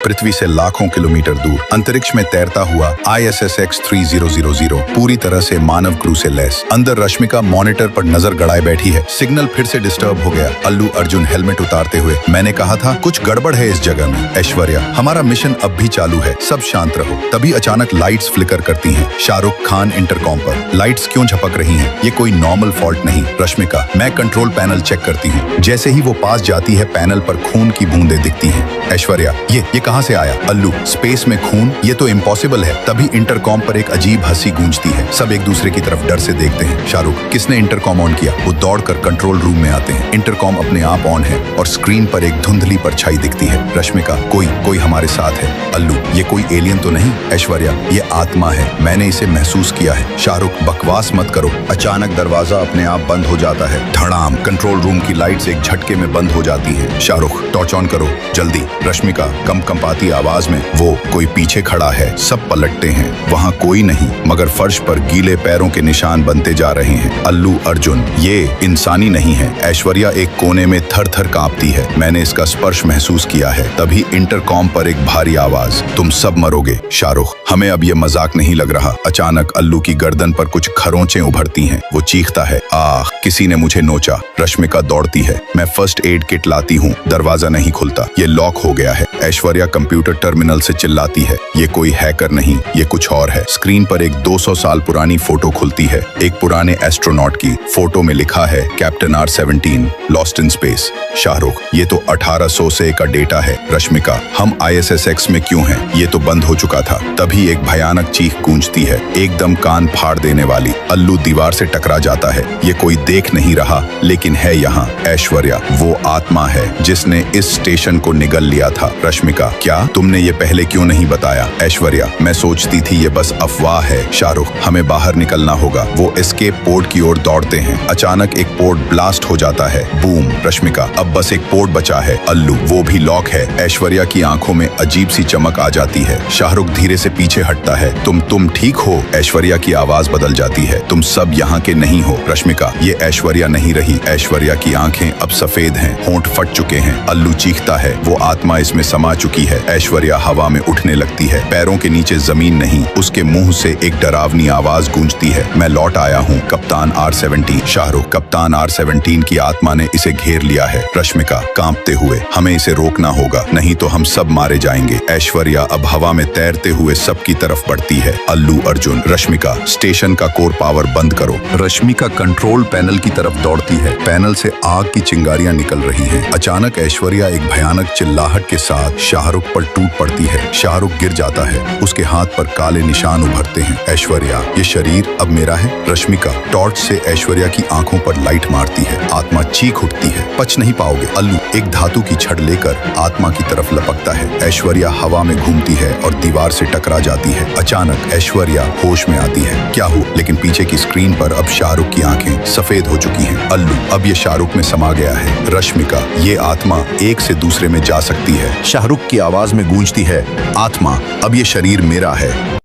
पृथ्वी से लाखों किलोमीटर दूर अंतरिक्ष में तैरता हुआ ISS-X 3000 पूरी तरह से मानव क्रू से लैस। अंदर रश्मिका मॉनिटर पर नजर गड़ाए बैठी है। सिग्नल फिर से डिस्टर्ब हो गया। अल्लू अर्जुन हेलमेट उतारते हुए, मैंने कहा था कुछ गड़बड़ है इस जगह में। ऐश्वर्या, हमारा मिशन अब भी चालू है, सब शांत रहो। तभी अचानक लाइट्स फ्लिकर करती हैं। शाहरुख खान इंटरकॉम पर, लाइट्स क्यों झपक रही हैं? ये कोई नॉर्मल फॉल्ट नहीं। रश्मिका, मैं कंट्रोल पैनल चेक करती हूँ। जैसे ही वो पास जाती है, पैनल पर खून की बूंदें दिखती हैं। ऐश्वर्या, ये कहाँ से आया? अल्लू, स्पेस में खून, ये तो इम्पॉसिबल है। तभी इंटरकॉम पर एक अजीब हंसी गूंजती है। सब एक दूसरे की तरफ डर से देखते हैं। शाहरुख, किसने इंटरकॉम ऑन किया? वो दौड़कर कंट्रोल रूम में आते हैं। इंटरकॉम अपने आप ऑन है और स्क्रीन पर एक धुंधली परछाई दिखती है। रश्मिका, कोई हमारे साथ है। अल्लू, ये कोई एलियन तो नहीं? ऐश्वर्या, ये आत्मा है, मैंने इसे महसूस किया है। शाहरुख, बकवास मत करो। अचानक दरवाजा अपने आप बंद हो जाता है। धड़ाम, कंट्रोल रूम की लाइट्स एक झटके में बंद हो जाती हैं। शाहरुख, टॉर्च ऑन करो जल्दी। रश्मिका, कंपाती आवाज में, वो कोई पीछे खड़ा है। सब पलटते हैं, वहाँ कोई नहीं, मगर फर्श पर गीले पैरों के निशान बनते जा रहे हैं। अल्लू अर्जुन, ये इंसानी नहीं है। ऐश्वर्या एक कोने में थर थर कांपती है। मैंने इसका स्पर्श महसूस किया है। तभी इंटरकॉम पर एक भारी आवाज, तुम सब मरोगे। शाहरुख, हमें अब ये मजाक नहीं लग रहा। अचानक अल्लू की गर्दन पर कुछ खरोंचें उभरती हैं। वो चीखता है, आह, किसी ने मुझे नोचा। रश्मिका दौड़ती है। मैं फर्स्ट एड किट लाती हूँ। दरवाजा नहीं खुलता, ये लॉक हो गया है। ऐश्वर्या कंप्यूटर टर्मिनल से चिल्लाती है, ये कोई हैकर नहीं, ये कुछ और है। स्क्रीन पर एक 200 साल पुरानी फोटो खुलती है। एक पुराने एस्ट्रोनॉट की। फोटो में लिखा है captain R-17 lost in space. Shahrukh, ये तो 1800 से का डेटा है। रश्मिका, हम ISS-X में क्यों हैं? ये तो बंद हो चुका था। तभी एक भयानक चीख गूंजती है, एकदम कान फाड़ देने वाली। अल्लू दीवार से टकरा जाता है। ये कोई देख नहीं रहा, लेकिन है यहाँ। ऐश्वर्या, वो आत्मा है जिसने इस स्टेशन को निगल लिया था। रश्मिका, क्या तुमने ये पहले क्यों नहीं बताया? ऐश्वर्या, मैं सोचती थी ये बस अफवाह है। शाहरुख, हमें बाहर निकलना होगा। वो एस्केप पोर्ट की ओर दौड़ते हैं। अचानक एक पोर्ट ब्लास्ट हो जाता है। बूम। रश्मिका, अब बस एक पोर्ट बचा है। अल्लू, वो भी लॉक है। ऐश्वर्या की आंखों में अजीब सी चमक आ जाती है। शाहरुख धीरे से पीछे हटता है। तुम ठीक हो? ऐश्वर्या की आवाज बदल जाती है, तुम सब यहाँ के नहीं हो। रश्मिका, ये ऐश्वर्या नहीं रही। ऐश्वर्या की आंखें अब सफेद हैं, होंठ फट चुके हैं। अल्लू चीखता है, वो आत्मा इसमें समा चुकी है। ऐश्वर्या हवा में उठने लगती है। पैरों के नीचे जमीन नहीं। उसके मुंह से एक डरावनी आवाज गूंजती है, मैं लौट आया हूँ, कप्तान R-17। शाहरुख, कप्तान R-17 की आत्मा ने इसे घेर लिया है। रश्मिका कांपते हुए, हमें इसे रोकना होगा, नहीं तो हम सब मारे जाएंगे। ऐश्वर्या अब हवा में तैरते हुए सबकी तरफ बढ़ती है। अल्लू अर्जुन, रश्मिका, स्टेशन का कोर पावर बंद करो। रश्मिका कंट्रोल पैनल की तरफ दौड़ती है। पैनल से आग की चिंगारियां निकल रही हैं। अचानक ऐश्वर्या एक भयानक चिल्लाहट के साथ शाहरुख पर टूट पड़ती है। शाहरुख गिर जाता है। उसके हाथ पर काले निशान उभरते हैं। ऐश्वर्या, ये शरीर अब मेरा है। रश्मिका टॉर्च से ऐश्वर्या की आंखों पर लाइट मारती है। आत्मा चीख उठती है, बच नहीं पाओगे। अल्लू एक धातु की छड़ लेकर आत्मा की तरफ लपकता है। ऐश्वर्या हवा में घूमती है और दीवार से टकरा जाती है। अचानक ऐश्वर्या होश में आती है। क्या हो? लेकिन पीछे की स्क्रीन पर अब शाहरुख की आंखें सफेद हो चुकी हैं। अल्लू, अब ये शाहरुख में समा गया है। रश्मिका, ये आत्मा एक से दूसरे में जा सकती है। शाहरुख की आवाज में गूंजती है, आत्मा, अब ये शरीर मेरा है।